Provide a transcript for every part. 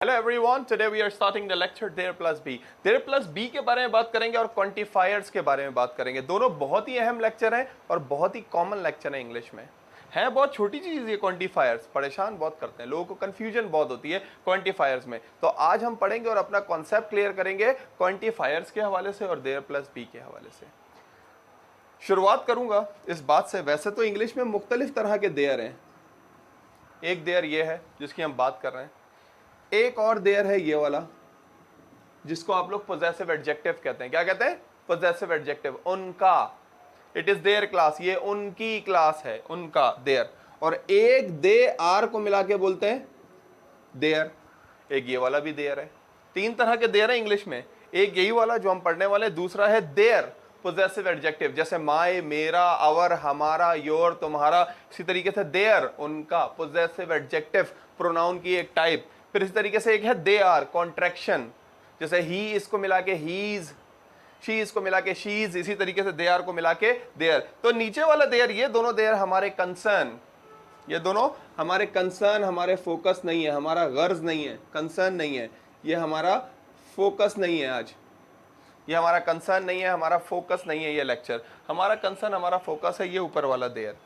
Hello everyone, today we are starting the lecture there plus be. There plus be के बारे में बात करेंगे और क्वांटिफायर्स के बारे में बात करेंगे। दोनों बहुत ही अहम लेक्चर हैं और बहुत ही कॉमन लेक्चर है इंग्लिश में। है बहुत छोटी चीज ये क्वांटिफायर्स, परेशान बहुत करते हैं लोगों को, कंफ्यूजन बहुत होती है क्वांटिफायर्स में। तो आज हम पढ़ेंगे और अपना कॉन्सेप्ट क्लियर करेंगे क्वांटिफायर्स के हवाले से और देयर प्लस बी के हवाले से। शुरुआत करूंगा इस बात से, वैसे तो इंग्लिश में मुख्तलिफ तरह के देयर हैं। एक देयर ये है जिसकी हम बात कर रहे हैं, एक और देयर है ये वाला जिसको आप लोग पोजेसिव एडजेक्टिव कहते हैं। क्या कहते हैं? Possessive adjective. उनका, इट इज देयर क्लास, ये उनकी क्लास है, उनका, देयर। और एक दे आर को मिला के बोलते हैं देयर। एक ये वाला भी देयर है। तीन तरह के देयर है इंग्लिश में। एक यही वाला जो हम पढ़ने वाले, दूसरा है देयर पोजेसिव एडजेक्टिव, जैसे माय, मेरा, आवर, हमारा, योर, तुम्हारा। इसी तरीके से देयर, उनका, पोजेसिव एडजेक्टिव, प्रोनाउन की एक टाइप। फिर इस तरीके से एक है दे आर, कॉन्ट्रैक्शन, जैसे ही इसको मिला के हीज, शी इसको मिला के शीज। इसी तरीके से दे आर को मिला के देयर। तो नीचे वाला देयर, ये दोनों देयर हमारे कंसर्न, ये दोनों हमारे कंसर्न, हमारे फोकस नहीं है, हमारा गर्ज नहीं है, कंसर्न नहीं है, ये हमारा फोकस नहीं है। आज ये हमारा कंसर्न नहीं है, हमारा फोकस नहीं है। ये लेक्चर हमारा कंसर्न, हमारा फोकस है ये ऊपर वाला देयर।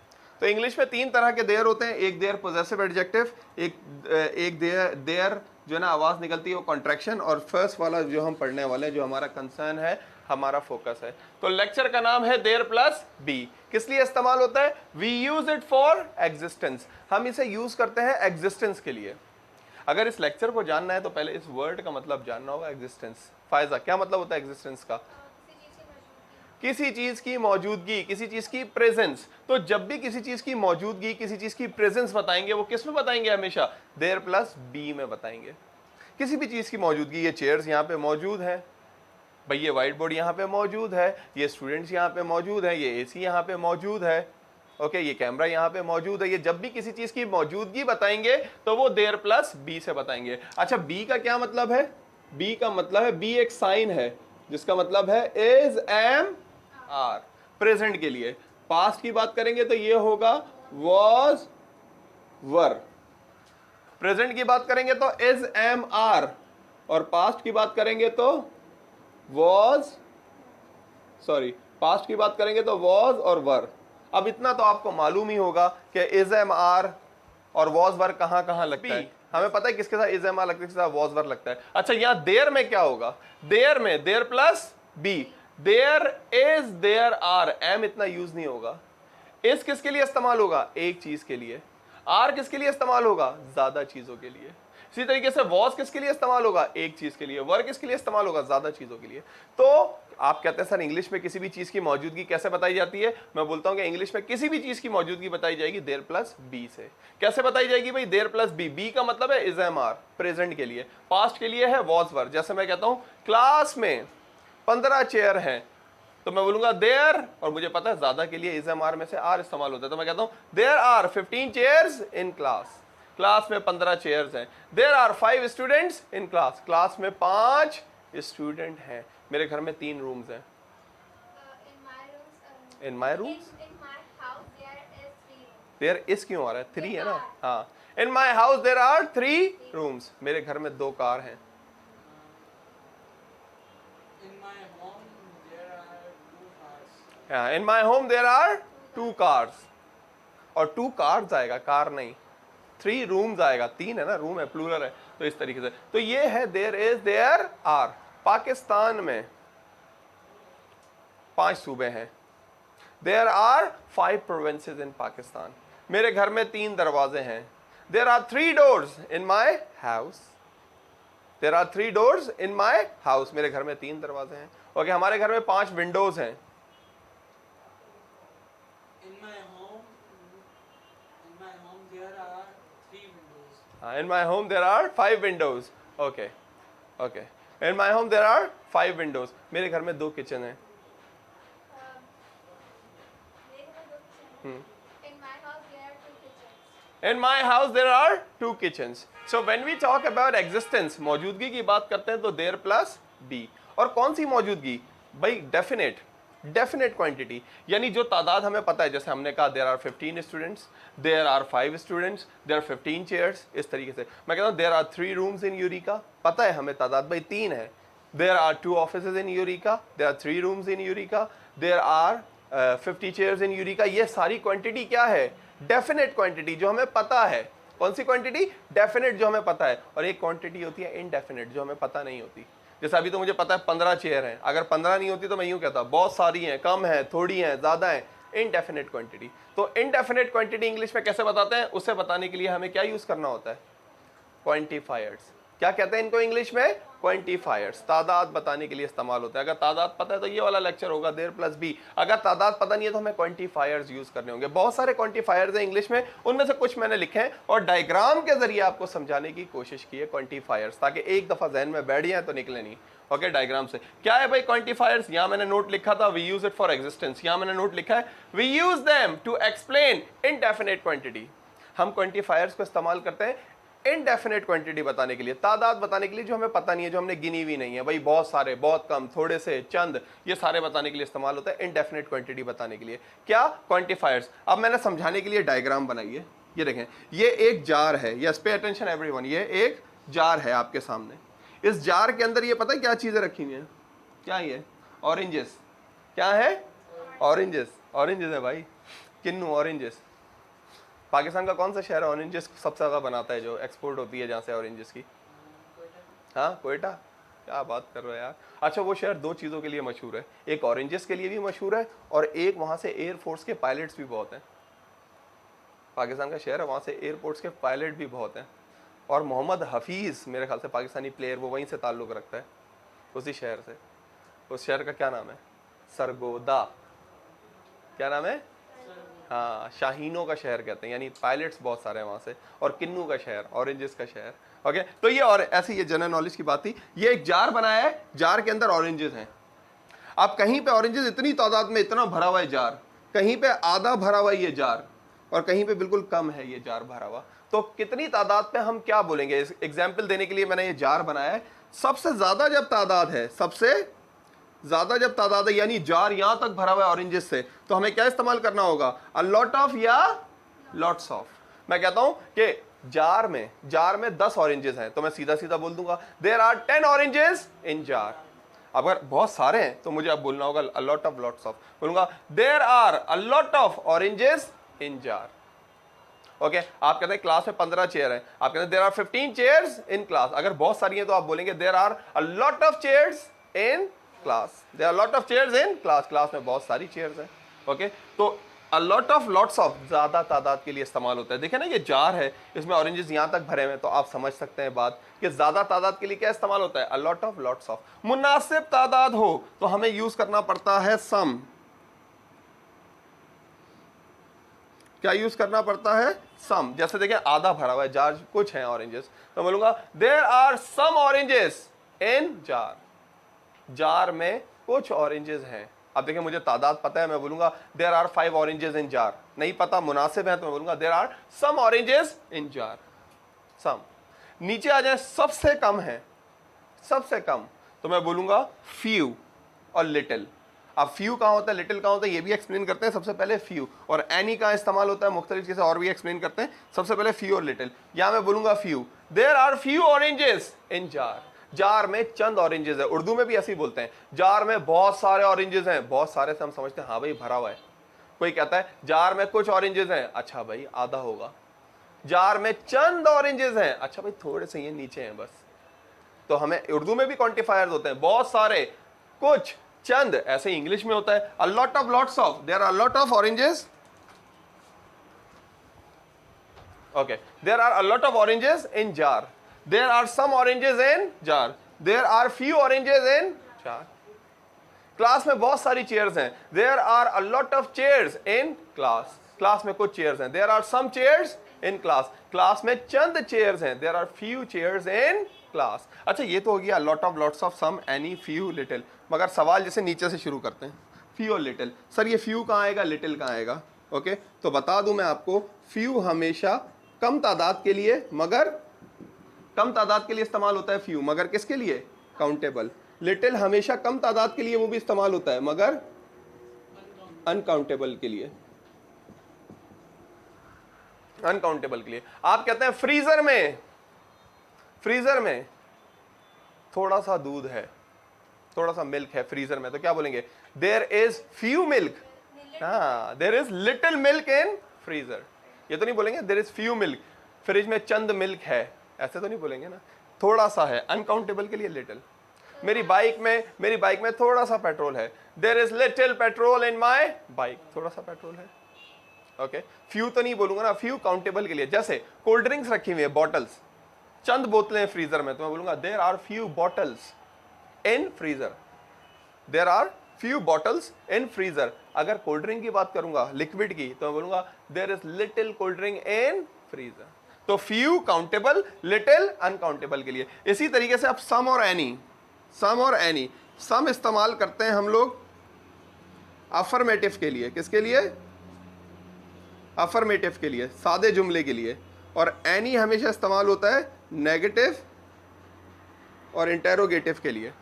तो इंग्लिश में तीन तरह के देयर होते हैं। एक देयर पोजेसिव एडजेक्टिव, एक देयर जो है ना आवाज निकलती है वो कॉन्ट्रैक्शन, और फर्स्ट वाला जो हम पढ़ने वाले हैं जो हमारा कंसर्न है, हमारा फोकस है। तो लेक्चर का नाम है देयर प्लस बी। किस लिए इस्तेमाल होता है? We use it for existence. हम इसे यूज करते हैं एग्जिस्टेंस के लिए। अगर इस लेक्चर को जानना है तो पहले इस वर्ड का मतलब जानना होगा, एग्जिस्टेंस। फायजा, क्या मतलब होता है एग्जिस्टेंस का? किसी चीज की मौजूदगी, किसी चीज की प्रेजेंस। तो जब भी किसी चीज की मौजूदगी, किसी चीज की प्रेजेंस बताएंगे, वो किस में बताएंगे? हमेशा देयर प्लस बी में बताएंगे। किसी भी चीज की मौजूदगी, ये चेयर्स यहाँ पे मौजूद है भाई, ये व्हाइट बोर्ड यहाँ पे मौजूद है, ये स्टूडेंट्स यहाँ पे मौजूद है, ये एसी यहाँ पे मौजूद है, ओके, ये कैमरा यहाँ पे मौजूद है। ये जब भी किसी चीज की मौजूदगी बताएंगे तो वो देयर प्लस बी से बताएंगे। अच्छा, बी का क्या मतलब है? बी का मतलब है, बी एक साइन है जिसका मतलब है इज, एम, आर, प्रेजेंट के लिए। पास्ट की बात करेंगे तो ये होगा वॉज, वर। प्रेजेंट की बात करेंगे तो इज, एम, आर, और पास्ट की बात करेंगे तो वॉज, सॉरी, पास्ट की बात करेंगे तो वॉज और वर। अब इतना तो आपको मालूम ही होगा कि इज, एम, आर और वॉज, वर कहां कहां लगता है। हमें पता है किसके साथ इज, एम, आर लगता है, किसके साथ वॉज, वर लगता है। अच्छा, यहां देयर में क्या होगा? देयर में there plus be, there is, there are. Am इतना यूज नहीं होगा। इस किसके लिए इस्तेमाल होगा? एक चीज के लिए। आर किसके लिए इस्तेमाल होगा? ज्यादा चीजों के लिए। इसी तरीके से वॉज किसके लिए इस्तेमाल होगा? एक चीज के लिए। वर किसके लिए इस्तेमाल होगा? ज्यादा चीजों के लिए। तो आप कहते हैं सर इंग्लिश में किसी भी चीज की मौजूदगी कैसे बताई जाती है? मैं बोलता हूं कि इंग्लिश में किसी भी चीज की मौजूदगी बताई जाएगी देयर प्लस बी से। कैसे बताई जाएगी भाई? There plus B. बी का मतलब है इज, एम, आर, प्रेजेंट के लिए। पास्ट के लिए है वॉज, वर। जैसे मैं कहता हूं क्लास में 15 चेयर हैं, तो मैं बोलूंगा देयर, और मुझे पता है ज्यादा के लिए इज, एम, आर में से आर इस्तेमाल होता है, तो मैं कहता हूं there are 15 chairs in class. Class में 15 चेयर्स हैं। There are 5 students in class. Class में 5 स्टूडेंट हैं। मेरे घर में 3 रूम्स हैं। In my rooms, there is क्यों आ रहा है? 3 है ना। हाँ, in my house there are 3 rooms. मेरे घर में 2 कार हैं। In my home there are 2 cars. और 2 कार्स आएगा, कार नहीं। 3 रूम्स आएगा, 3 है ना, रूम है, प्लूरल है। तो इस तरीके से, तो ये है there is, there are. Pakistan में 5 सूबे हैं। There are 5 provinces in Pakistan. मेरे घर में 3 दरवाजे हैं। There are 3 doors in my house. There are 3 doors in my house. मेरे घर में 3 दरवाजे हैं। ओके, हमारे घर में 5 विंडोज हैं। In my home there are 5 windows. Okay, okay. In my home there are 5 windows. मेरे घर में 2 किचन हैं। In my house there are 2 kitchens. So when we talk about existence, मौजूदगी की बात करते हैं तो देयर प्लस बी। और कौन सी मौजूदगी भाई? डेफिनेट, डेफिनेट क्वांटिटी, यानी जो तादाद हमें पता है, जैसे हमने कहा there are 15 students, there are 5 students, there are 15 chairs, इस तरीके से मैं कहता हूँ there are 3 rooms in Eureka, पता है हमें तादाद भाई 3 है। There are 2 offices in Eureka, there are 3 rooms in Eureka, there are 50 chairs in Eureka. ये सारी क्वांटिटी क्या है? डेफिनेट क्वांटिटी, जो हमें पता है। कौन सी क्वांटिटी? डेफिनेट, जो हमें पता है। और एक क्वांटिटी होती है इनडेफिनेट, जो हमें पता नहीं होती। जैसे अभी तो मुझे पता है 15 चेयर हैं, अगर 15 नहीं होती तो मैं यूं कहता बहुत सारी हैं, कम है, थोड़ी हैं, ज्यादा हैं। Indefinite quantity. तो इनडेफिनेट क्वांटिटी इंग्लिश में कैसे बताते हैं, उसे बताने के लिए हमें क्या यूज करना होता है? क्वांटिफायर्स। क्या कहते हैं इनको इंग्लिश में? क्वांटिफायर्स। तादाद बताने के लिए इस्तेमाल होता है। अगर तादाद पता है तो ये वाला लेक्चर होगा देयर प्लस बी। अगर तादाद पता नहीं है तो हमें क्वांटिफायर्स यूज करने होंगे। बहुत सारे क्वांटिफायर्स हैं इंग्लिश में, उनमें से कुछ मैंने लिखे हैं और डायग्राम के जरिए आपको समझाने की कोशिश की है क्वांटिफायर्स, ताकि एक दफा जहन में बैठ जाए तो निकले नहीं। ओके, डायग्राम से क्या है भाई क्वांटिफायर्स? यहां मैंने नोट लिखा था we use it for existence. यहां मैंने नोट लिखा है we use them to explain indefinite quantity. हम क्वांटिफायर्स को इस्तेमाल करते हैं इनडेफिनेट क्वांटिटी बताने के लिए, तादाद बताने के लिए जो हमें पता नहीं है, जो हमने गिनी हुई नहीं है। भाई बहुत सारे, बहुत कम, थोड़े से, चंद, ये सारे बताने के लिए इस्तेमाल होता है इनडेफिनेट क्वांटिटी बताने के लिए। क्या? क्वांटिफायर्स। अब मैंने समझाने के लिए डायग्राम बनाई है, ये देखें, ये एक जार है। यस, पे अटेंशन एवरीवन, ये एक जार है आपके सामने। इस जार के अंदर ये पता है क्या चीजें रखी हुई हैं? क्या ये? ऑरेंजेस। क्या है? ऑरेंजेस। ऑरेंजेस है भाई, किन्नू ऑरेंजेस। पाकिस्तान का कौन सा शहर है ऑरेंजेस सबसे ज्यादा बनाता है, जो एक्सपोर्ट होती है जहाँ से ऑरेंजेस की? हाँ, कोयटा। क्या बात कर रहे हो यार। अच्छा, वो शहर दो चीज़ों के लिए मशहूर है, एक ऑरेंजेस के लिए भी मशहूर है और एक वहाँ से एयरफोर्स के पायलट्स भी बहुत हैं। पाकिस्तान का शहर है, वहाँ से एयरफोर्स के पायलट भी बहुत हैं। और मोहम्मद हफीज़ मेरे ख्याल से पाकिस्तानी प्लेयर, वो वहीं से ताल्लुक़ रखता है, उसी शहर से। उस शहर का क्या नाम है? सरगोदा। क्या नाम है? हाँ, शाहीनों का शहर कहते हैं, यानी पायलट्स बहुत सारे हैं वहाँ से। और किन्नू का शहर, ऑरेंजेस का शहर। ओके, तो ये और ऐसी ये जनरल नॉलेज की बात थी। ये एक जार बनाया है, जार के अंदर ऑरेंजेस हैं। अब कहीं पे ऑरेंजेस इतनी तादाद में इतना भरा हुआ है जार, कहीं पे आधा भरा हुआ है ये जार, और कहीं पे बिल्कुल कम है ये जार भरा हुआ। तो कितनी तादाद पे हम क्या बोलेंगे? इस एग्जाम्पल देने के लिए मैंने ये जार बनाया है। सबसे ज्यादा जब तादाद है, सबसे ज्यादा जब तादाद है, यानी जार यहां तक भरा हुआ है ऑरेंजेस से, तो हमें क्या इस्तेमाल करना होगा? अ लॉट ऑफ या लॉट्स ऑफ। मैं कहता हूं कि जार में 10 ऑरेंजेस हैं, तो मैं सीधा सीधा बोल दूंगा there are 10 oranges in jar. अगर बहुत सारे हैं तो मुझे अब बोलना होगा a lot of lots of. बोलूंगा there are a lot of oranges in jar. Okay, आप कहते हैं क्लास में 15 चेयर हैं, आप कहते हैं there are 15 chairs in class. अगर बहुत सारी हैं तो आप बोलेंगे there are a lot of chairs in class. There are lot of chairs in class. Class में बहुत सारी चेयर्स हैं। ओके, तो a lot of lots of ज्यादा तादाद के लिए इस्तेमाल होता है। देखें ना, ये जार है, इसमें ऑरेंजेस यहां तक भरे हुए हैं, तो आप समझ सकते हैं बात कि ज्यादा तादाद के लिए क्या इस्तेमाल होता है? A lot of lots of. मुनासिब तादाद हो तो हमें यूज करना पड़ता है सम। क्या यूज करना पड़ता है? सम। जैसे देखें, आधा भरा हुआ है जार, कुछ है ऑरेंजेस, तो बोलूंगा there are some oranges in jar. Jar में कुछ ऑरेंजेस हैं। अब देखें, मुझे तादाद पता है, मैं बोलूंगा there are 5 oranges in jar. नहीं पता, मुनासिब है, तो मैं बोलूंगा there are some oranges in jar. Some. नीचे आ जाए, सबसे कम है, सबसे कम, तो मैं बोलूंगा फ्यू और लिटिल। अब फ्यू कहाँ होता है, लिटिल कहाँ होता है, ये भी एक्सप्लेन करते हैं। सबसे पहले फ्यू और एनी कहाँ इस्तेमाल होता है, मुख्तलिफ चीजें और भी एक्सप्लेन करते हैं। सबसे पहले फ्यू और लिटिल। यहां मैं बोलूंगा few. There are few oranges in jar. Jar में चंद ऑरेंजेस है। उर्दू में भी ऐसे ही बोलते हैं, जार में बहुत सारे ऑरेंजेस हैं। बहुत सारे से हम समझते हैं हाँ भाई भरा हुआ है। कोई कहता है जार में कुछ ऑरेंजेस हैं, अच्छा भाई आधा होगा। जार में चंद ऑरेंजेस हैं, अच्छा भाई थोड़े से ये नीचे हैं बस। तो हमें उर्दू में भी क्वांटिफायर्स होते हैं, बहुत सारे, कुछ, चंद। ऐसे इंग्लिश में होता है a lot of lots of. There are lot of oranges. Okay, there are a lot of oranges in jar. There are some oranges in jar. There are few oranges in jar. Class में बहुत सारी chairs हैं। There are a lot of chairs in class. Class में कुछ chairs हैं। There are some chairs in class. Class में चंद chairs हैं। There are few chairs in class. अच्छा, ये तो हो गया lot of, lots of, some, any, few, little. मगर सवाल जैसे नीचे से शुरू करते हैं, few और little। सर ये few कहाँ आएगा, little कहाँ आएगा? ओके, तो बता दूं मैं आपको, few हमेशा कम तादाद के लिए, मगर कम तादाद के लिए इस्तेमाल होता है फ्यू, मगर किसके लिए? काउंटेबल। लिटिल हमेशा कम तादाद के लिए वो भी इस्तेमाल होता है, मगर अनकाउंटेबल के लिए, अनकाउंटेबल के लिए। आप कहते हैं फ्रीजर में, फ्रीजर में थोड़ा सा दूध है, थोड़ा सा मिल्क है फ्रीजर में, तो क्या बोलेंगे? देयर इज फ्यू मिल्क, हाँ, there is little milk in freezer. ये तो नहीं बोलेंगे there is few milk, fridge में चंद मिल्क है, ऐसे तो नहीं बोलेंगे ना, थोड़ा सा है। अनकाउंटेबल के लिए लिटिल। मेरी बाइक में थोड़ा सा पेट्रोल है, there is little petrol in my bike, थोड़ा सा पेट्रोल है। ओके, फ्यू तो नहीं बोलूंगा ना, फ्यू काउंटेबल के लिए। जैसे कोल्ड ड्रिंक्स रखी हुई है, बॉटल्स, चंद बोतलें फ्रीजर में, तो मैं बोलूंगा there are few bottles in freezer, there are few bottles in freezer. अगर कोल्ड ड्रिंक की बात करूंगा, लिक्विड की, तो मैं बोलूंगा there is little cold drink in freezer. तो फ्यू काउंटेबल, लिटिल अनकाउंटेबल के लिए। इसी तरीके से आप सम और एनी, सम और एनी, सम इस्तेमाल करते हैं हम लोग अफर्मेटिव के लिए, किसके लिए? अफर्मेटिव के लिए, सादे जुमले के लिए। और एनी हमेशा इस्तेमाल होता है नेगेटिव और इंटेरोगेटिव के लिए।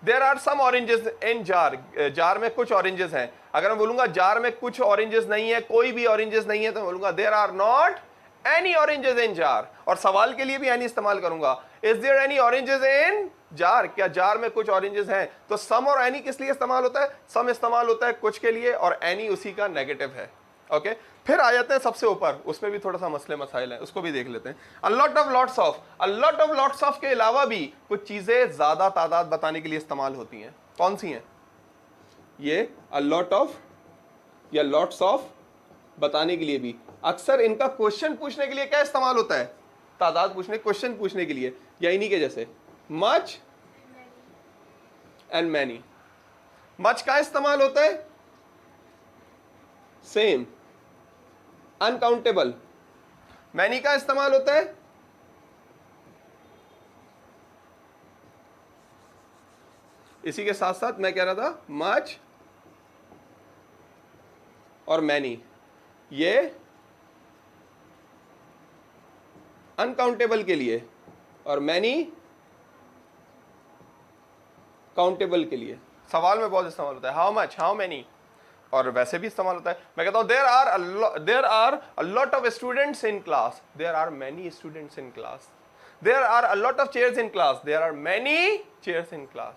There are some oranges in jar, jar में कुछ ऑरेंजेस हैं। अगर मैं बोलूंगा जार में कुछ ऑरेंजेस नहीं है, कोई भी ऑरेंजेस नहीं है, तो मैं बोलूंगा there are not any oranges in jar. और सवाल के लिए भी एनी इस्तेमाल करूंगा, is there any oranges in jar, क्या जार में कुछ ऑरेंजेस हैं? तो सम और एनी किस लिए इस्तेमाल होता है? सम इस्तेमाल होता है कुछ के लिए और एनी उसी का नेगेटिव है। ओके, फिर आ जाते हैं सबसे ऊपर, उसमें भी थोड़ा सा मसले मसाइल है, उसको भी देख लेते हैं। अ lot of lots of, a lot of lots of के अलावा भी कुछ चीजें ज्यादा तादाद बताने के लिए इस्तेमाल होती हैं। कौन सी हैं ये? अ लॉट ऑफ या लॉट्स ऑफ बताने के लिए भी। अक्सर इनका क्वेश्चन पूछने के लिए क्या इस्तेमाल होता है? तादाद पूछने, क्वेश्चन पूछने के लिए, या इन्हीं के जैसे मच एंड मैनी। मच का इस्तेमाल होता है सेम, अनकाउंटेबल। मैनी का इस्तेमाल होता है इसी के साथ साथ मैं कह रहा था मच और मैनी, ये अनकाउंटेबल के लिए और मैनी काउंटेबल के लिए। सवाल में बहुत इस्तेमाल होता है, हाउ मच, हाउ मैनी, और वैसे भी इस्तेमाल होता है। मैं कहता हूं there are a lot of students in class, there are many students in class. There are a lot of chairs in class, there are many chairs in class.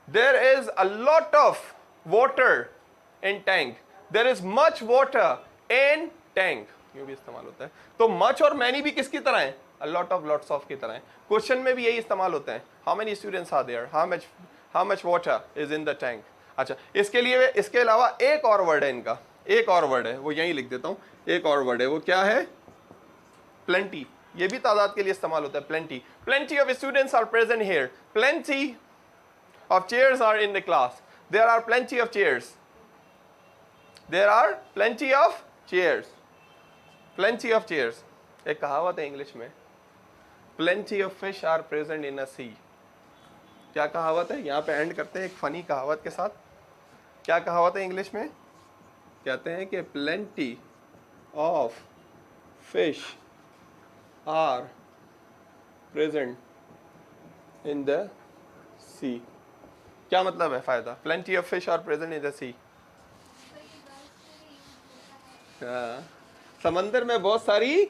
There is a lot of water in tank, there is much water in tank, ये भी इस्तेमाल होता है। तो much और many भी किसकी तरह है? A lot of, lots of की तरह है। क्वेश्चन में भी यही इस्तेमाल होते हैं, how many students are there, how much water is in the tank. अच्छा, इसके लिए, इसके अलावा एक और वर्ड है इनका, एक और वर्ड है, वो यहीं लिख देता हूं। एक और वर्ड है, वो क्या है? प्लेंटी। ये भी तादाद के लिए इस्तेमाल होता है, plenty. Plenty of students are present here, plenty of chairs are in the class, there are plenty of chairs, there are plenty of chairs, plenty of chairs. एक कहावत है इंग्लिश में, plenty of fish are present in a sea. क्या कहावत है? यहाँ पे and करते हैं एक फनी कहावत के साथ। क्या कहावत है इंग्लिश में? कहते हैं कि plenty of fish are present in the sea. क्या मतलब है फायदा? Plenty of fish are present in the sea, समंदर में बहुत सारी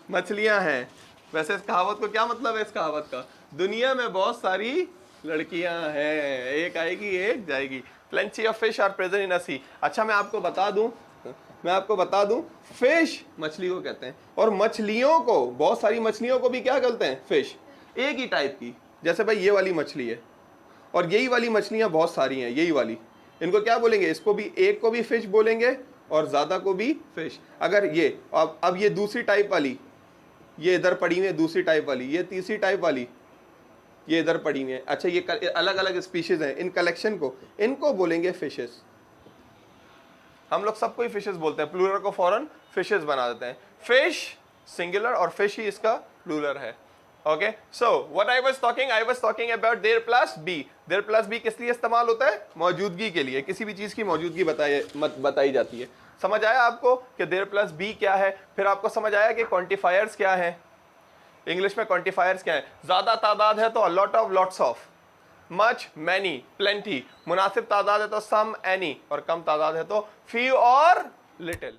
मछलियां हैं। वैसे इस कहावत को क्या मतलब है? इस कहावत का, दुनिया में बहुत सारी लड़कियां हैं, एक आएगी एक जाएगी। Plenty of fish are present in a sea. अच्छा, मैं आपको बता दूं, फिश मछली को कहते हैं, और मछलियों को, बहुत सारी मछलियों को भी क्या कहते हैं? फिश। एक ही टाइप की, जैसे भाई ये वाली मछली है और यही वाली मछलियां बहुत सारी हैं, यही वाली, इनको क्या बोलेंगे? इसको भी, एक को भी फिश बोलेंगे और ज्यादा को भी फिश। अगर ये अब ये दूसरी टाइप वाली, ये इधर पड़ी हुई है, दूसरी टाइप वाली, ये तीसरी टाइप वाली, ये इधर पड़ी हुई है। अच्छा, ये अलग अलग स्पीशीज हैं, इन कलेक्शन को, इनको बोलेंगे फिशेस। हम लोग सबको ही फिशेस बोलते हैं, प्लूरल को फौरन फिशेस बना देते हैं। फिश सिंगुलर और फिश ही इसका प्लूरल है। Okay, so what I was talking about there plus be. There plus be किस लिए इस्तेमाल होता है? मौजूदगी के लिए, किसी भी चीज की मौजूदगी बताई जाती है। समझ आया आपको कि देयर प्लस बी क्या है? फिर आपको समझ आया कि क्वांटिफायर्स क्या है, इंग्लिश में क्वांटिफायर्स क्या है? ज्यादा तादाद है तो a lot of, lots of. Much, many, plenty. मुनासिब तादाद है तो सम, एनी, और कम तादाद है तो फ्यू और लिटिल।